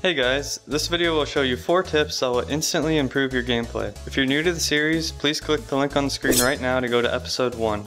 Hey guys, this video will show you 4 tips that will instantly improve your gameplay. If you're new to the series, please click the link on the screen right now to go to episode 1.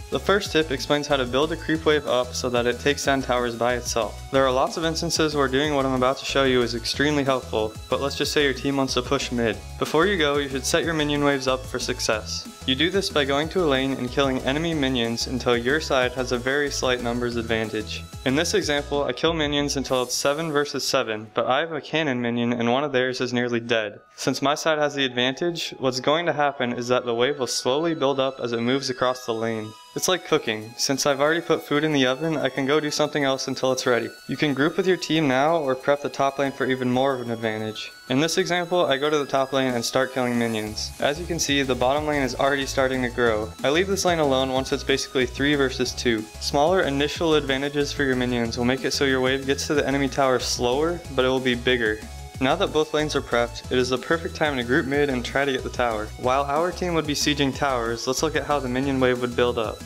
The first tip explains how to build a creep wave up so that it takes down towers by itself. There are lots of instances where doing what I'm about to show you is extremely helpful, but let's just say your team wants to push mid. Before you go, you should set your minion waves up for success. You do this by going to a lane and killing enemy minions until your side has a very slight numbers advantage. In this example, I kill minions until it's 7 versus 7, but I have a cannon minion and one of theirs is nearly dead. Since my side has the advantage, what's going to happen is that the wave will slowly build up as it moves across the lane. It's like cooking. Since I've already put food in the oven, I can go do something else until it's ready. You can group with your team now or prep the top lane for even more of an advantage. In this example, I go to the top lane and start killing minions. As you can see, the bottom lane is already starting to grow. I leave this lane alone once it's basically 3 versus 2. Smaller initial advantages for your minions will make it so your wave gets to the enemy tower slower, but it will be bigger. Now that both lanes are prepped, it is the perfect time to group mid and try to get the tower. While our team would be sieging towers, let's look at how the minion wave would build up.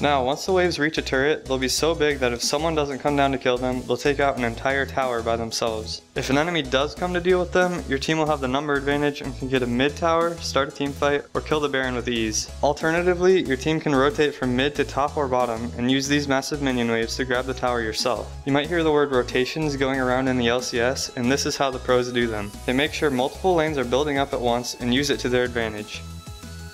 Now, once the waves reach a turret, they'll be so big that if someone doesn't come down to kill them, they'll take out an entire tower by themselves. If an enemy does come to deal with them, your team will have the number advantage and can get a mid tower, start a team fight, or kill the Baron with ease. Alternatively, your team can rotate from mid to top or bottom and use these massive minion waves to grab the tower yourself. You might hear the word rotations going around in the LCS, and this is how the pros do them. They make sure multiple lanes are building up at once and use it to their advantage.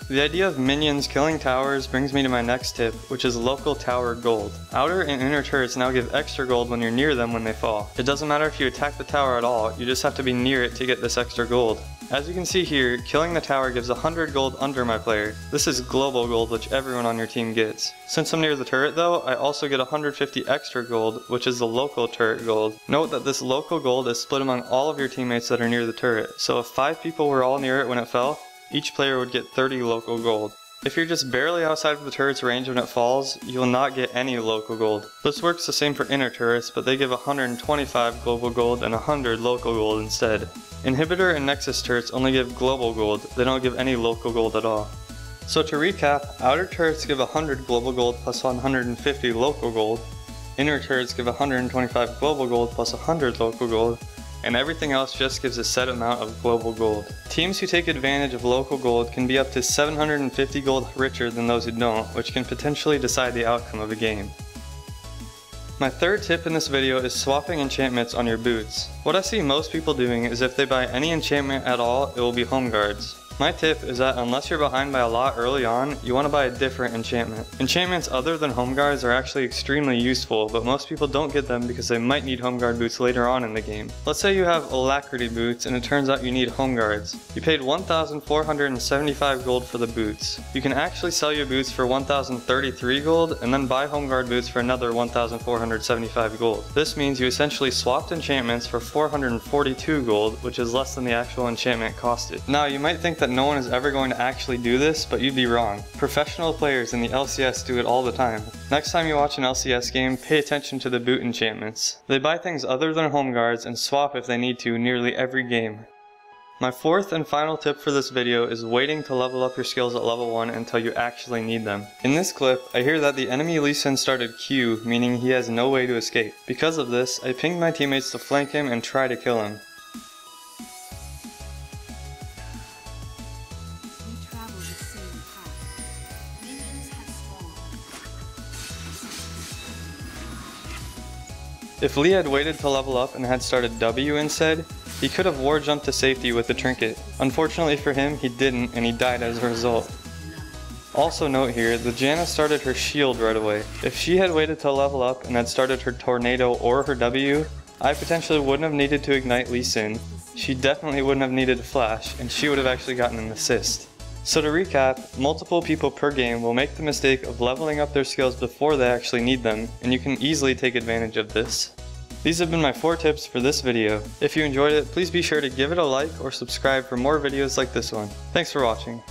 The idea of minions killing towers brings me to my next tip, which is local tower gold. Outer and inner turrets now give extra gold when you're near them when they fall. It doesn't matter if you attack the tower at all, you just have to be near it to get this extra gold. As you can see here, killing the tower gives 100 gold under my player. This is global gold, which everyone on your team gets. Since I'm near the turret though, I also get 150 extra gold, which is the local turret gold. Note that this local gold is split among all of your teammates that are near the turret, so if 5 people were all near it when it fell, each player would get 30 local gold. If you're just barely outside of the turret's range when it falls, you will not get any local gold. This works the same for inner turrets, but they give 125 global gold and 100 local gold instead. Inhibitor and Nexus turrets only give global gold, they don't give any local gold at all. So to recap, outer turrets give 100 global gold plus 150 local gold, inner turrets give 125 global gold plus 100 local gold, and everything else just gives a set amount of global gold. Teams who take advantage of local gold can be up to 750 gold richer than those who don't, which can potentially decide the outcome of a game. My third tip in this video is swapping enchantments on your boots. What I see most people doing is if they buy any enchantment at all, it will be home guards. My tip is that unless you're behind by a lot early on, you want to buy a different enchantment. Enchantments other than home guards are actually extremely useful, but most people don't get them because they might need home guard boots later on in the game. Let's say you have alacrity boots and it turns out you need home guards. You paid 1,475 gold for the boots. You can actually sell your boots for 1,033 gold and then buy home guard boots for another 1,475 gold. This means you essentially swapped enchantments for 442 gold, which is less than the actual enchantment costed. Now you might think that no one is ever going to actually do this, but you'd be wrong. Professional players in the LCS do it all the time. Next time you watch an LCS game, pay attention to the boot enchantments. They buy things other than home guards and swap if they need to nearly every game. My fourth and final tip for this video is waiting to level up your skills at level 1 until you actually need them. In this clip, I hear that the enemy Lee Sin started Q, meaning he has no way to escape. Because of this, I pinged my teammates to flank him and try to kill him. If Lee had waited to level up and had started W instead, he could have war jumped to safety with the trinket. Unfortunately for him, he didn't and he died as a result. Also note here, the Janna started her shield right away. If she had waited to level up and had started her tornado or her W, I potentially wouldn't have needed to ignite Lee Sin, she definitely wouldn't have needed flash, and she would have actually gotten an assist. So to recap, multiple people per game will make the mistake of leveling up their skills before they actually need them, and you can easily take advantage of this. These have been my 4 tips for this video. If you enjoyed it, please be sure to give it a like or subscribe for more videos like this one. Thanks for watching.